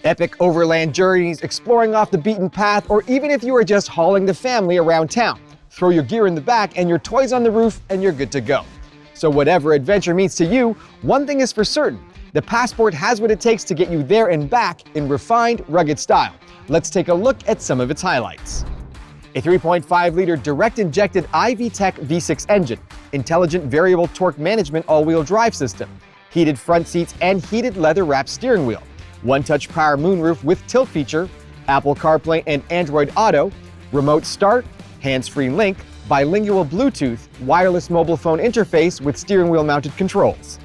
Epic overland journeys, exploring off the beaten path, or even if you are just hauling the family around town, throw your gear in the back and your toys on the roof and you're good to go. So whatever adventure means to you, one thing is for certain: the Passport has what it takes to get you there and back in refined, rugged style. Let's take a look at some of its highlights. A 3.5-liter direct-injected iVTEC V6 engine, intelligent variable torque management all-wheel drive system, heated front seats and heated leather-wrapped steering wheel, one-touch power moonroof with tilt feature, Apple CarPlay and Android Auto, remote start, hands-free link, bilingual Bluetooth, wireless mobile phone interface with steering wheel mounted controls.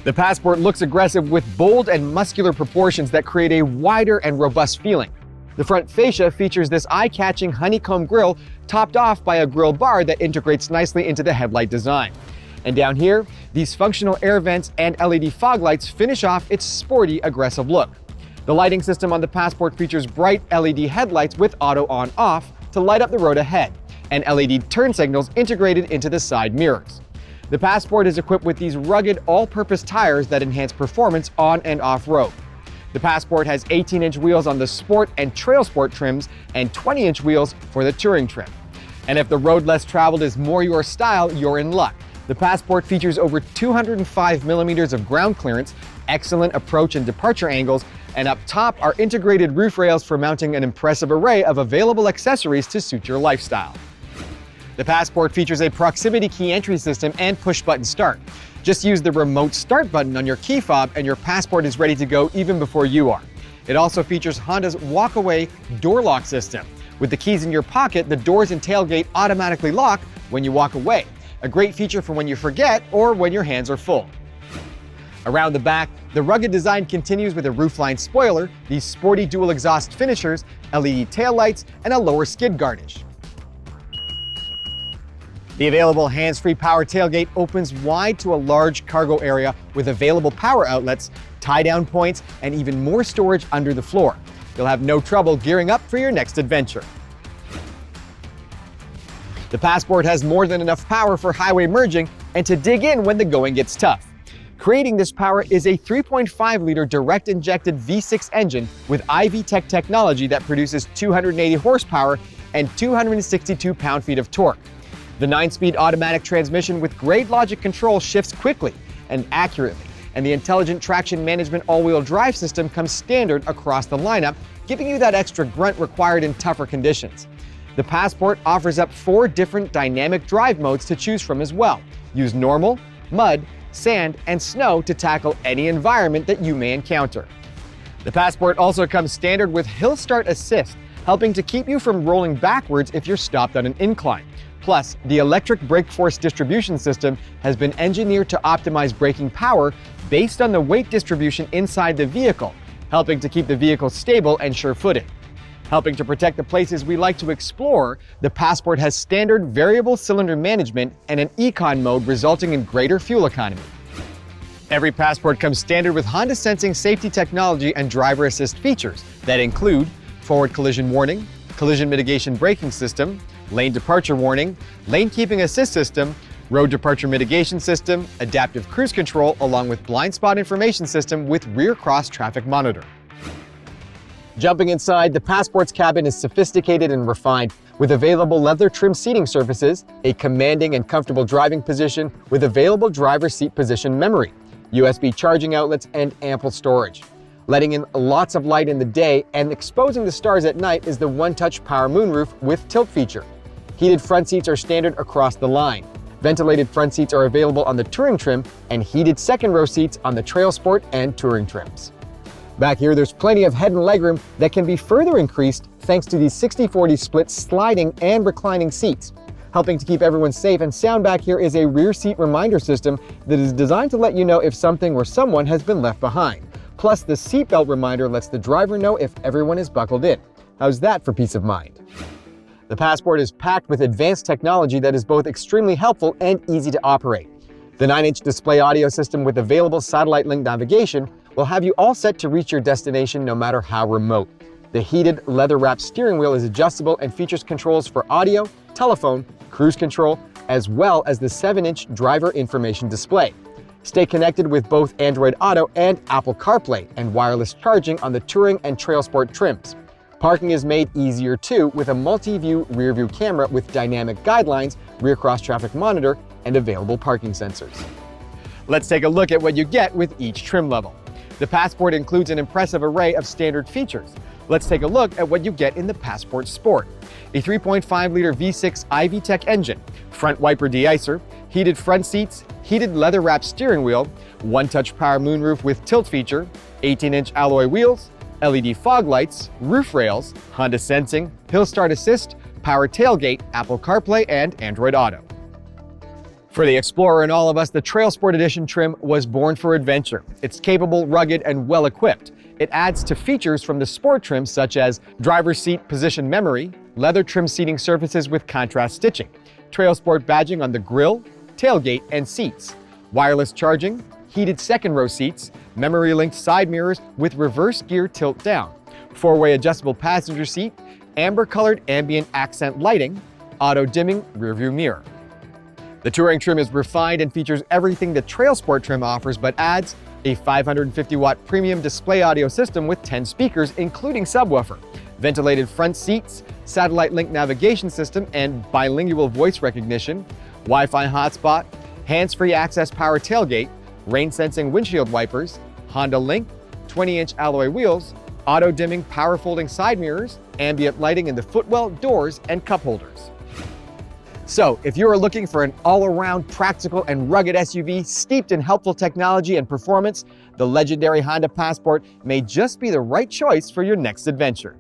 The Passport looks aggressive with bold and muscular proportions that create a wider and robust feeling. The front fascia features this eye-catching honeycomb grille topped off by a grille bar that integrates nicely into the headlight design. And down here, these functional air vents and LED fog lights finish off its sporty, aggressive look. The lighting system on the Passport features bright LED headlights with auto on-off to light up the road ahead, and LED turn signals integrated into the side mirrors. The Passport is equipped with these rugged, all-purpose tires that enhance performance on and off-road. The Passport has 18-inch wheels on the Sport and TrailSport trims and 20-inch wheels for the Touring trim. And if the road less traveled is more your style, you're in luck. The Passport features over 205 millimeters of ground clearance, excellent approach and departure angles, and up top are integrated roof rails for mounting an impressive array of available accessories to suit your lifestyle. The Passport features a proximity key entry system and push-button start. Just use the remote start button on your key fob and your Passport is ready to go even before you are. It also features Honda's walk-away door lock system. With the keys in your pocket, the doors and tailgate automatically lock when you walk away. A great feature for when you forget or when your hands are full. Around the back, the rugged design continues with a roofline spoiler, these sporty dual exhaust finishers, LED taillights, and a lower skid garnish. The available hands-free power tailgate opens wide to a large cargo area with available power outlets, tie-down points, and even more storage under the floor. You'll have no trouble gearing up for your next adventure. The Passport has more than enough power for highway merging and to dig in when the going gets tough. Creating this power is a 3.5-liter direct-injected V6 engine with iVTEC technology that produces 280 horsepower and 262 pound-feet of torque. The 9-speed automatic transmission with grade logic control shifts quickly and accurately, and the intelligent traction management all-wheel drive system comes standard across the lineup, giving you that extra grunt required in tougher conditions. The Passport offers up 4 different dynamic drive modes to choose from as well. Use normal, mud, sand, and snow to tackle any environment that you may encounter. The Passport also comes standard with Hill Start Assist, helping to keep you from rolling backwards if you're stopped on an incline. Plus, the electric brake force distribution system has been engineered to optimize braking power based on the weight distribution inside the vehicle, helping to keep the vehicle stable and sure-footed. Helping to protect the places we like to explore, the Passport has standard variable cylinder management and an econ mode resulting in greater fuel economy. Every Passport comes standard with Honda sensing safety technology and driver assist features that include forward collision warning, collision mitigation braking system, lane departure warning, lane keeping assist system, road departure mitigation system, adaptive cruise control, along with blind spot information system with rear cross traffic monitor. Jumping inside, the Passport's cabin is sophisticated and refined, with available leather trim seating surfaces, a commanding and comfortable driving position with available driver's seat position memory, USB charging outlets, and ample storage. Letting in lots of light in the day and exposing the stars at night is the one-touch power moonroof with tilt feature. Heated front seats are standard across the line. Ventilated front seats are available on the Touring trim and heated second row seats on the TrailSport and Touring trims. Back here, there's plenty of head and legroom that can be further increased thanks to these 60/40 split sliding and reclining seats. Helping to keep everyone safe and sound back here is a rear seat reminder system that is designed to let you know if something or someone has been left behind. Plus, the seatbelt reminder lets the driver know if everyone is buckled in. How's that for peace of mind? The Passport is packed with advanced technology that is both extremely helpful and easy to operate. The 9-inch display audio system with available satellite link navigation will have you all set to reach your destination no matter how remote. The heated, leather-wrapped steering wheel is adjustable and features controls for audio, telephone, cruise control, as well as the 7-inch driver information display. Stay connected with both Android Auto and Apple CarPlay and wireless charging on the Touring and TrailSport trims. Parking is made easier too with a multi-view rear-view camera with dynamic guidelines, rear cross-traffic monitor, and available parking sensors. Let's take a look at what you get with each trim level. The Passport includes an impressive array of standard features. Let's take a look at what you get in the Passport Sport. A 3.5-liter V6 iVTEC engine, front wiper de-icer, heated front seats, heated leather-wrapped steering wheel, one-touch power moonroof with tilt feature, 18-inch alloy wheels, LED fog lights, roof rails, Honda sensing, hill start assist, power tailgate, Apple CarPlay, and Android Auto. For the Explorer and all of us, the TrailSport Edition trim was born for adventure. It's capable, rugged, and well-equipped. It adds to features from the Sport trim such as driver's seat position memory, leather trim seating surfaces with contrast stitching, TrailSport badging on the grille, tailgate, and seats, wireless charging, heated second row seats, memory-linked side mirrors with reverse gear tilt down, four-way adjustable passenger seat, amber-colored ambient accent lighting, auto-dimming rearview mirror. The Touring trim is refined and features everything the TrailSport trim offers, but adds a 550-watt premium display audio system with 10 speakers, including subwoofer, ventilated front seats, satellite link navigation system and bilingual voice recognition, Wi-Fi hotspot, hands-free access power tailgate, rain-sensing windshield wipers, Honda Link, 20-inch alloy wheels, auto-dimming power folding side mirrors, ambient lighting in the footwell, doors, and cup holders. So, if you are looking for an all-around practical and rugged SUV steeped in helpful technology and performance, the legendary Honda Passport may just be the right choice for your next adventure.